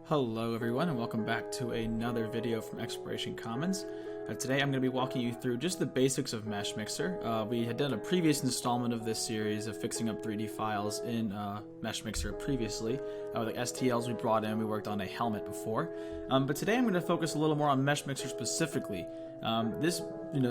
Hello everyone and welcome back to another video from Exploration Commons. Today I'm going to be walking you through just the basics of Meshmixer. We had done a previous installment of this series of fixing up 3D files in Meshmixer previously. With the STLs we brought in, we worked on a helmet before. But today I'm going to focus a little more on Meshmixer specifically. This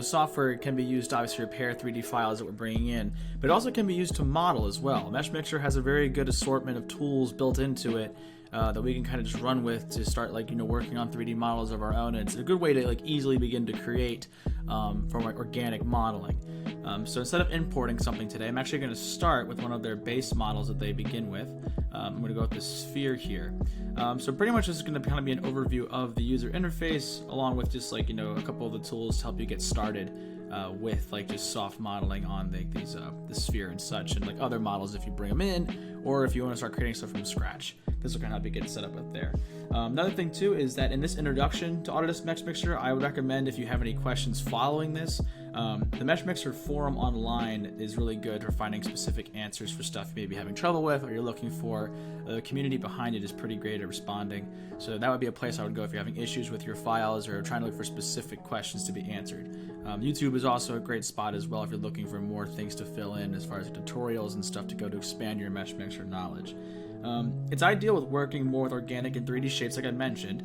software can be used to obviously repair 3D files that we're bringing in, but it also can be used to model as well. Meshmixer has a very good assortment of tools built into it that we can kind of just run with to start working on 3D models of our own. And it's a good way to easily begin to create from organic modeling. So instead of importing something today, I'm actually going to start with one of their base models that they begin with. I'm going to go with the sphere here. So pretty much this is going to kind of be an overview of the user interface, along with just a couple of the tools to help you get started with just soft modeling on the sphere and such, and other models if you bring them in, or if you want to start creating stuff from scratch. This will kind of help you get set up there. Another thing too is that in this introduction to Autodesk Meshmixer, I would recommend, if you have any questions following this, the Meshmixer forum online is really good for finding specific answers for stuff you may be having trouble with or you're looking for. The community behind it is pretty great at responding, so that would be a place I would go if you're having issues with your files or trying to look for specific questions to be answered. YouTube is also a great spot as well if you're looking for more things to fill in as far as tutorials and stuff to go to expand your Meshmixer knowledge. It's ideal with working more with organic and 3D shapes, like I mentioned.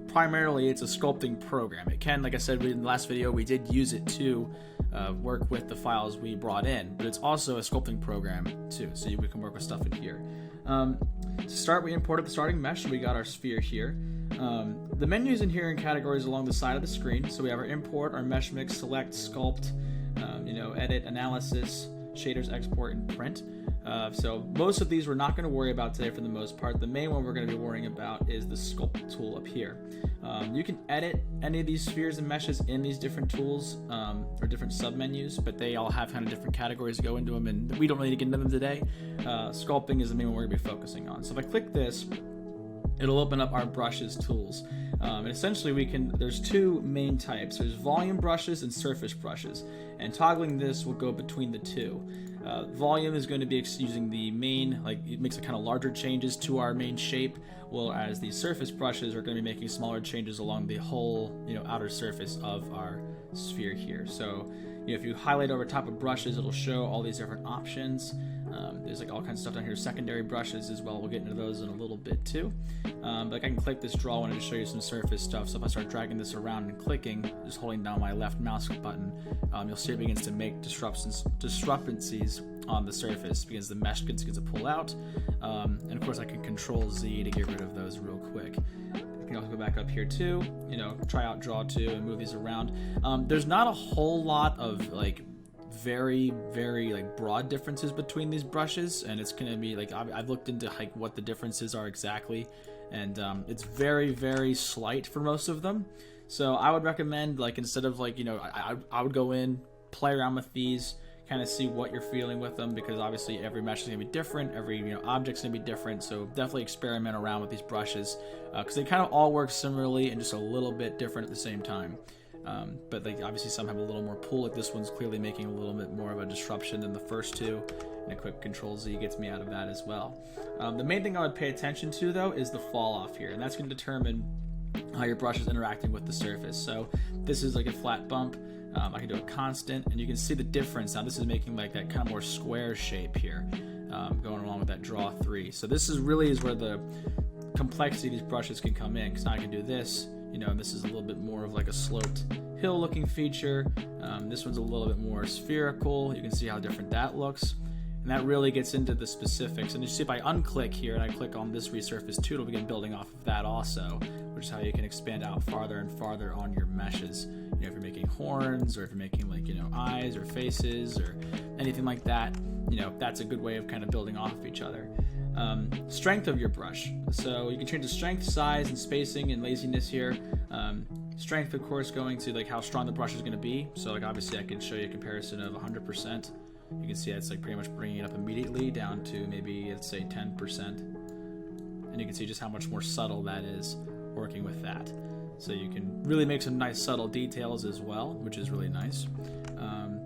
Primarily, it's a sculpting program. It can, like I said in the last video, we did use it to work with the files we brought in, but it's also a sculpting program too, so we can work with stuff in here. To start, we imported the starting mesh, so we got our sphere here. The menus in here in categories along the side of the screen, so we have our import, our mesh mix, select, sculpt, edit, analysis, shaders, export, and print. So most of these we're not going to worry about today for the most part. The main one we're going to be worrying about is the sculpt tool up here. You can edit any of these spheres and meshes in these different tools or different submenus, but they all have kind of different categories to go into them, and we don't really get into them today. Sculpting is the main one we're going to be focusing on. So if I click this, it'll open up our brushes tools. And essentially there's two main types. There's volume brushes and surface brushes, and toggling this will go between the two. Volume is going to be using the main, it makes a kind of larger changes to our main shape, whereas the surface brushes are going to be making smaller changes along the whole outer surface of our sphere here. So if you highlight over top of brushes, it'll show all these different options. There's all kinds of stuff down here, secondary brushes as well. We'll get into those in a little bit too. But I can click this draw one to show you some surface stuff. So if I start dragging this around and clicking, just holding down my left mouse button, you'll see it begins to make discrepancies on the surface because the mesh begins to pull out. And of course I can Control Z to get rid of those real quick. I can also go back up here too, try out draw 2 and move these around. There's not a whole lot of very broad differences between these brushes, and it's gonna be I've looked into what the differences are exactly, and it's very slight for most of them. So I would recommend instead of I would go in, play around with these, kind of see what you're feeling with them, because obviously every mesh is gonna be different, every object's gonna be different. So definitely experiment around with these brushes because they kind of all work similarly and just a little bit different at the same time. But obviously some have a little more pull. This one's clearly making a little bit more of a disruption than the first two, and a quick Control Z gets me out of that as well. The main thing I would pay attention to though is the fall off here, and that's going to determine how your brush is interacting with the surface. So this is a flat bump. I can do a constant, and you can see the difference. Now this is making that kind of more square shape here, going along with that draw 3. So this is where the complexity of these brushes can come in, because now I can do this. And this is a little bit more of a sloped hill looking feature. This one's a little bit more spherical. You can see how different that looks. And that really gets into the specifics. And you see if I unclick here and I click on this resurface too, it'll begin building off of that also, which is how you can expand out farther and farther on your meshes. If you're making horns, or if you're making eyes or faces or anything like that, that's a good way of kind of building off of each other. Strength of your brush. So you can change the strength, size, and spacing and laziness here. Strength, of course, going to how strong the brush is going to be. So obviously I can show you a comparison of 100%. You can see it's pretty much bringing it up immediately down to maybe, let's say, 10%. And you can see just how much more subtle that is working with that. So you can really make some nice subtle details as well, which is really nice.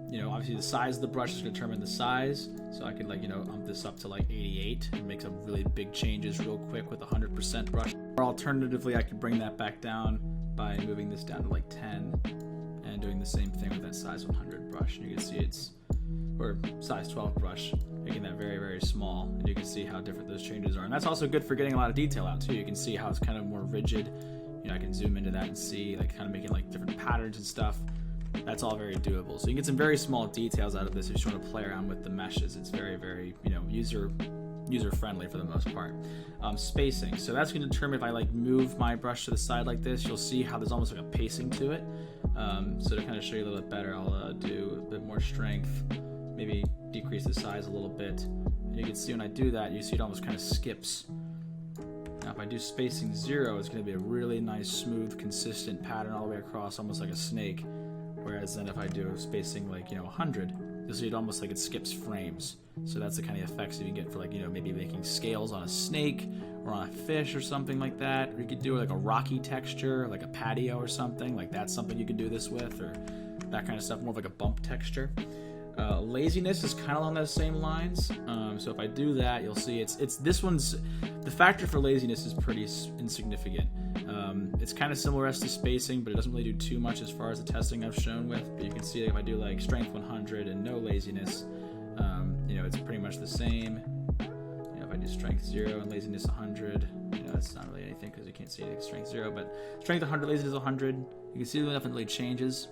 you know, obviously the size of the brush is going to determine the size. So I could, like, you know, ump this up to like 88 and make some really big changes real quick with a 100% brush. Or alternatively, I could bring that back down by moving this down to like 10 and doing the same thing with that size 100 brush. And you can see it's, or size 12 brush, making that very, very small. And you can see how different those changes are. And that's also good for getting a lot of detail out too. You can see how it's kind of more rigid. You know, I can zoom into that and see, like, kind of making like different patterns and stuff. That's all very doable. So you can get some very small details out of this if you just want to play around with the meshes. It's very, very, you know, user friendly for the most part. Spacing. So that's going to determine if I like move my brush to the side like this, you'll see how there's almost like a pacing to it. So to kind of show you a little bit better, I'll do a bit more strength, maybe decrease the size a little bit. And you can see when I do that, you see it almost kind of skips. Now if I do spacing 0, it's going to be a really nice, smooth, consistent pattern all the way across, almost like a snake. Whereas then if I do spacing like, you know, 100, you'll see it almost like it skips frames. So that's the kind of effects you can get for, like, you know, maybe making scales on a snake or on a fish or something like that. Or you could do like a rocky texture, like a patio or something. Like that's something you could do this with, or that kind of stuff, more of like a bump texture. Laziness is kind of along those same lines. So if I do that, you'll see it's this one's, the factor for laziness is pretty insignificant. It's kind of similar as to spacing, but it doesn't really do too much as far as the testing I've shown with. But you can see if I do like strength 100 and no laziness, you know, it's pretty much the same. You know, if I do strength 0 and laziness 100, you know, that's not really anything because you can't see anything strength 0, but strength 100, laziness 100, you can see that nothing really changes.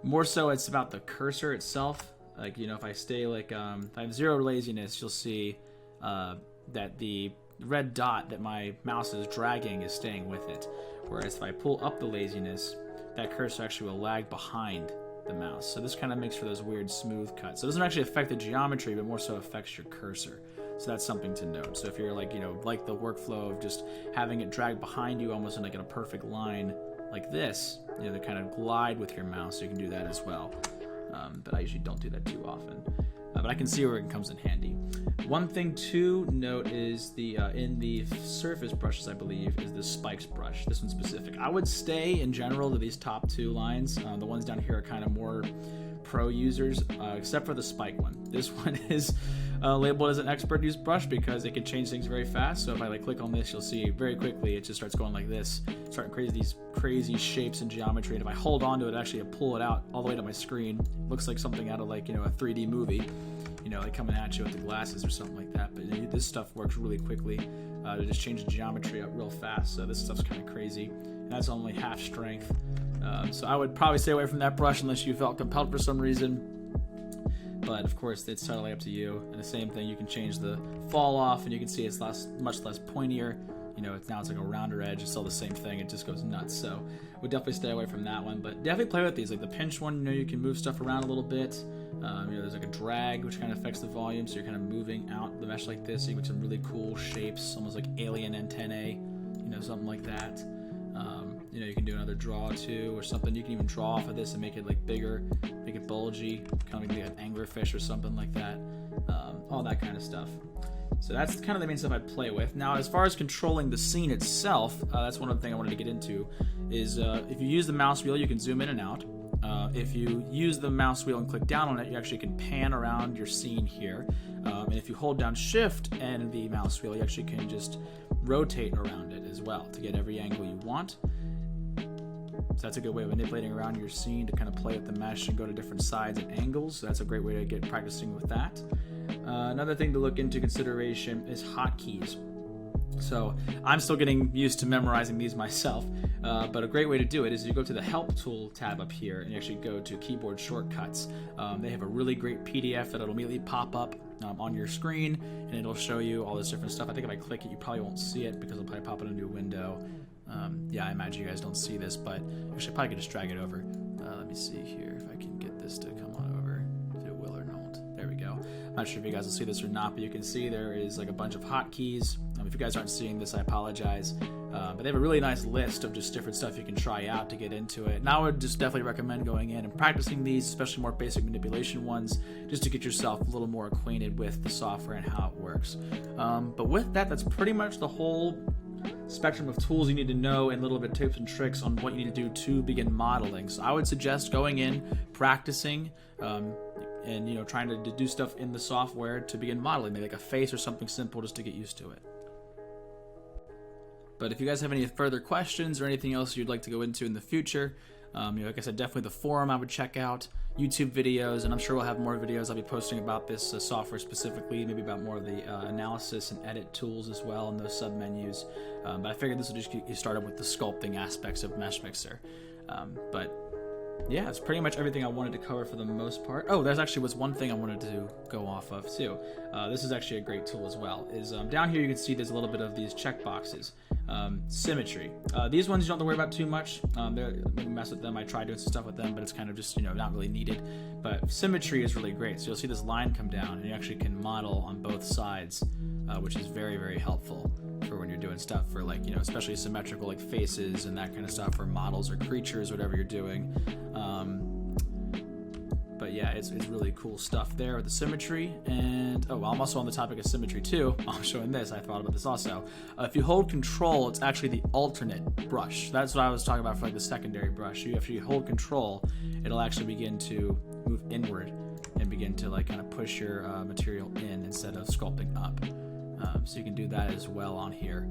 More so it's about the cursor itself. Like, you know, if I stay like, if I have 0 laziness, you'll see that the red dot that my mouse is dragging is staying with it. Whereas if I pull up the laziness, that cursor actually will lag behind the mouse. So this kind of makes for those weird smooth cuts. So it doesn't actually affect the geometry, but more so affects your cursor. So that's something to note. So if you're like, you know, like the workflow of just having it drag behind you almost in like in a perfect line like this, you know, to kind of glide with your mouse, so you can do that as well. But I usually don't do that too often. But I can see where it comes in handy. One thing to note is the in the surface brushes, I believe, is the spikes brush. This one's specific. I would stay in general to these top 2 lines. The ones down here are kind of more pro users, except for the spike one. This one is labeled as an expert use brush because it can change things very fast. So if I like click on this, you'll see very quickly it just starts going like this, starting these crazy shapes and geometry. And if I hold on to it, actually I pull it out all the way to my screen. It looks like something out of like, you know, a 3D movie, you know, like coming at you with the glasses or something like that. But this stuff works really quickly to just change the geometry up real fast. So this stuff's kind of crazy. And that's only half strength. So I would probably stay away from that brush unless you felt compelled for some reason. But of course, it's totally up to you. And the same thing, you can change the fall off, and you can see it's much less pointier. You know, now it's like a rounder edge. It's still the same thing. It just goes nuts. So would definitely stay away from that one. But definitely play with these. Like the pinch one, you know, you can move stuff around a little bit. You know, there's like a drag, which kind of affects the volume. So you're kind of moving out the mesh like this. So you get some really cool shapes, almost like alien antennae, you know, something like that. You know, you can do another draw too or something. You can even draw off of this and make it like bigger, make it bulgy, kind of like an anglerfish or something like that. All that kind of stuff. So that's kind of the main stuff I'd play with. Now, as far as controlling the scene itself, that's one of the things I wanted to get into, is if you use the mouse wheel, you can zoom in and out. If you use the mouse wheel and click down on it, you actually can pan around your scene here. And if you hold down Shift and the mouse wheel, you actually can just rotate around it as well to get every angle you want. So that's a good way of manipulating around your scene to kind of play with the mesh and go to different sides and angles. So that's a great way to get practicing with that. Another thing to look into consideration is hotkeys. So I'm still getting used to memorizing these myself, but a great way to do it is you go to the Help Tool tab up here and you actually go to Keyboard Shortcuts. They have a really great PDF that it'll immediately pop up on your screen, and it'll show you all this different stuff. I think if I click it, you probably won't see it because it'll probably pop in a new window. Yeah, I imagine you guys don't see this, but actually I probably could just drag it over. Let me see here if I can get this to come on over, if it will or not. There we go. I'm not sure if you guys will see this or not, but you can see there is like a bunch of hotkeys. If you guys aren't seeing this, I apologize. But they have a really nice list of just different stuff you can try out to get into it. And I would just definitely recommend going in and practicing these, especially more basic manipulation ones, just to get yourself a little more acquainted with the software and how it works. But with that, that's pretty much the whole spectrum of tools you need to know and a little bit of tips and tricks on what you need to do to begin modeling. So I would suggest going in, practicing, and trying to do stuff in the software to begin modeling, maybe like a face or something simple just to get used to it. But if you guys have any further questions or anything else you'd like to go into in the future, like I said, definitely the forum I would check out, YouTube videos, and I'm sure we'll have more videos I'll be posting about this software specifically, maybe about more of the analysis and edit tools as well and those submenus. But I figured this will just get you started with the sculpting aspects of Meshmixer. But yeah, that's pretty much everything I wanted to cover for the most part. Oh, there's actually was one thing I wanted to go off of too. This is actually a great tool as well. Is down here you can see there's a little bit of these checkboxes. Symmetry. These ones you don't have to worry about too much. When you mess with them, I tried doing some stuff with them, but it's kind of just not really needed. But symmetry is really great. So you'll see this line come down, and you actually can model on both sides, which is very, very helpful for when you're doing stuff for especially symmetrical like faces and that kind of stuff, or models or creatures, whatever you're doing. But yeah, it's really cool stuff there with the symmetry. And I'm also on the topic of symmetry too. I'm showing this. I thought about this also. If you hold control, it's actually the alternate brush. That's what I was talking about for the secondary brush. If you hold control, it'll actually begin to move inward and begin to kind of push your material in instead of sculpting up. So you can do that as well on here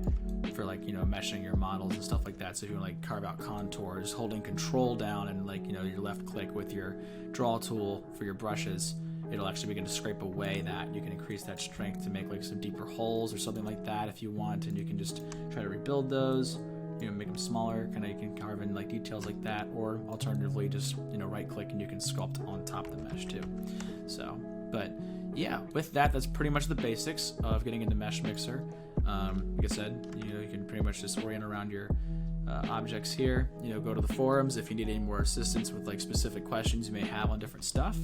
for meshing your models and stuff like that. So if you want to carve out contours, holding control down and your left click with your draw tool for your brushes, it'll actually begin to scrape away that. You can increase that strength to make some deeper holes or something like that if you want, and you can just try to rebuild those, make them smaller, you can carve in details like that, or alternatively just right click and you can sculpt on top of the mesh too. So, but yeah, with that, that's pretty much the basics of getting into Meshmixer. Like I said, you can pretty much just orient around your objects here. Go to the forums if you need any more assistance with specific questions you may have on different stuff.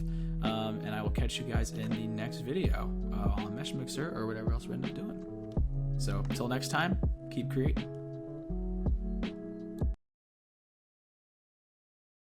And I will catch you guys in the next video on Meshmixer or whatever else we end up doing. So until next time, keep creating.